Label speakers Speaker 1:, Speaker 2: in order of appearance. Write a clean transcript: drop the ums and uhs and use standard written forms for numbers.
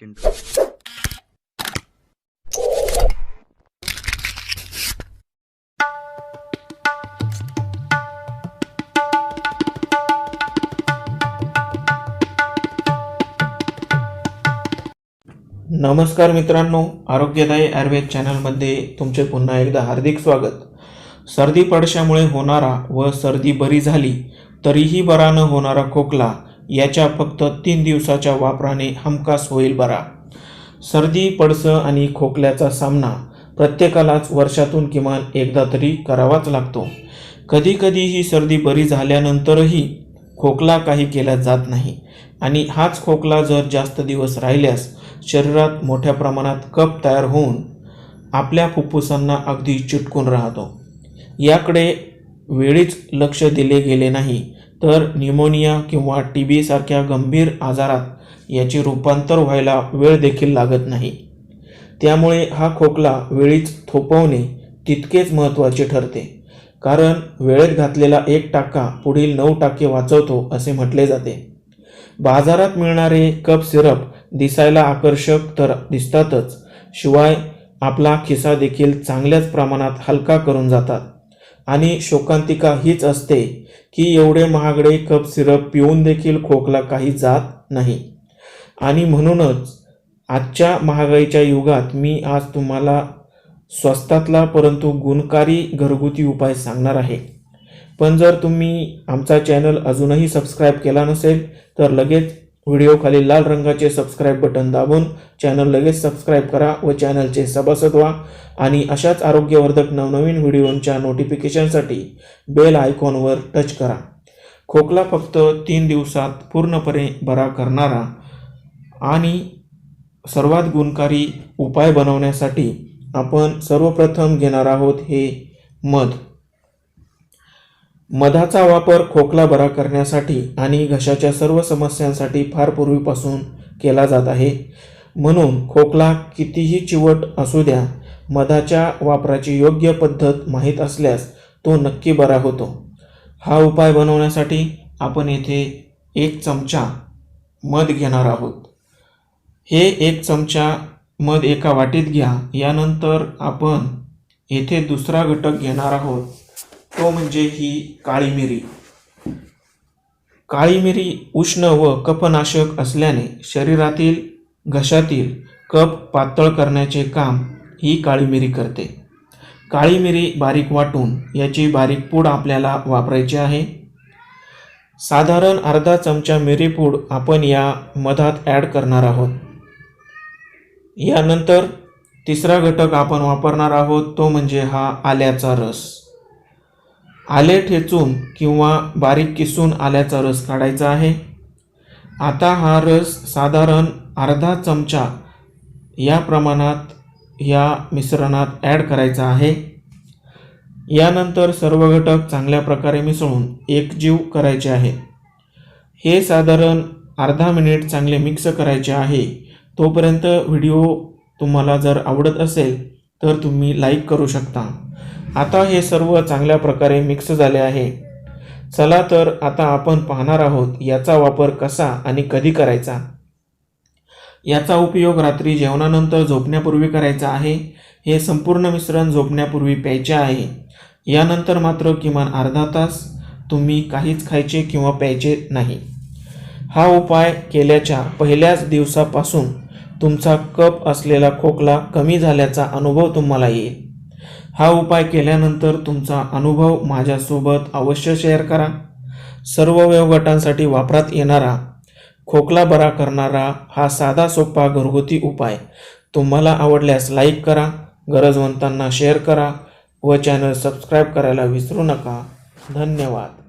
Speaker 1: get into.
Speaker 2: नमस्कार मित्रांनो, आरोग्यदायी आयुर्वेद चॅनलमध्ये तुमचे पुन्हा एकदा हार्दिक स्वागत. सर्दी पडशामुळे होणारा व सर्दी बरी झाली तरीही बरा न होणारा खोकला याच्या फक्त 3 दिवसाच्या वापराने हमखास होईल बरा. सर्दी, पडसं आणि खोकल्याचा सामना प्रत्येकालाच वर्षातून किमान एकदा तरी करावाच लागतो. कधी कधी ही सर्दी बरी झाल्यानंतरही खोकला काही केला जात नाही आणि हाच खोकला जर जास्त दिवस राहिल्यास शरीरात मोठ्या प्रमाणात कफ तयार होऊन आपल्या फुफ्फुसांना अगदी चिटकून राहतो. याकडे वेळीच लक्ष दिले गेले नाही तर न्यूमोनिया किंवा TB सारख्या गंभीर आजारात याचे रूपांतर व्हायला वेळ देखील लागत नाही. त्यामुळे हा खोकला वेळीच थोपवणे तितकेच महत्त्वाचे ठरते, कारण वेळेत घातलेला 1 टाका पुढील 9 टाके वाचवतो असे म्हटले जाते. बाजारात मिळणारे कफ सिरप दिसायला आकर्षक तर दिसतातच, शिवाय आपला खिसा देखील चांगल्याच प्रमाणात हलका करून जातात. आणि शोकांतिका हीच असते की एवढे महागडे कफ सिरप पिऊन देखील खोकला काही जात नाही. आणि म्हणूनच आजच्या महागाईच्या युगात मी आज तुम्हाला स्वस्तातला परंतु गुणकारी घरगुती उपाय सांगणार आहे. पण जर तुम्ही आमचा चॅनल अजूनही सबस्क्राईब केला नसेल तर लगेच व्हिडिओ खाली लाल रंगाचे सबस्क्राईब बटन दाबून चॅनल लगेच सबस्क्राईब करा व चॅनलचे सभासद व्हा. आणि अशाच आरोग्यवर्धक नवनवीन व्हिडिओंच्या नोटिफिकेशनसाठी बेल आयकॉनवर टच करा. खोकला फक्त 3 दिवसात पूर्णपणे बरा करणारा आणि सर्वात गुणकारी उपाय बनवण्यासाठी आपण सर्वप्रथम घेणार आहोत हे मध. मधाचा वापर खोकला बरा करण्यासाठी आणि घशाच्या सर्व समस्यांसाठी फार पूर्वीपासून केला जात आहे. म्हणून खोकला कितीही चिवट असू द्या, मधाच्या वापराची योग्य पद्धत माहीत असल्यास तो नक्की बरा होतो. हा उपाय बनवण्यासाठी आपण येथे 1 चमचा मध घेणार आहोत. हे 1 चमचा मध एका वाटीत घ्या. यानंतर आपण येथे दुसरा घटक घेणार आहोत, तो म्हणजे ही काळी मिरी. काळी मिरी उष्ण व कफनाशक असल्याने शरीरातील घशातील कफ पातळ करण्याचे काम ही काळी मिरी करते. काळी मिरी बारीक वाटून याची बारीक पूड आपल्याला वापरायची आहे. साधारण अर्धा चमचा मिरी पूड आपण या मधात ॲड करणार आहोत. यानंतर तिसरा घटक आपण वापरणार आहोत, तो म्हणजे हा आल्याचा रस. आले ठेचून किंवा बारीक किसून आल्याचा रस काढायचा आहे. आता हा रस साधारण अर्धा चमचा या प्रमाणात या मिश्रणात ॲड करायचा आहे. यानंतर सर्व घटक चांगल्या प्रकारे मिसळून एकजीव करायचे आहे. हे साधारण अर्धा मिनिट चांगले मिक्स करायचे आहे. तोपर्यंत व्हिडिओ तुम्हाला जर आवडत असेल तर तुम्ही लाईक करू शकता. आता हे सर्व चांगल्या प्रकारे मिक्स झाले आहे. चला तर आता आपण पाहणार आहोत याचा वापर कसा आणि कधी करायचा. याचा उपयोग रात्री जेवणानंतर झोपण्यापूर्वी करायचा आहे. हे संपूर्ण मिश्रण झोपण्यापूर्वी प्यायचे आहे. यानंतर मात्र किमान अर्धा तास तुम्ही काहीच खायचे किंवा प्यायचे नाही. हा उपाय केल्याच्या पहिल्याच दिवसापासून तुमचा कफ असलेला खोकला कमी झाल्याचा अनुभव तुम्हाला येईल. हा उपाय केल्यानंतर तुमचा अनुभव माझ्यासोबत अवश्य शेअर करा. सर्व वयोगटांसाठी वापरात येणारा, खोकला बरा करणारा हा साधा सोपा घरगुती उपाय तुम्हाला आवडल्यास लाईक करा, गरजवंतांना शेअर करा व चॅनल सबस्क्राईब करायला विसरू नका. धन्यवाद.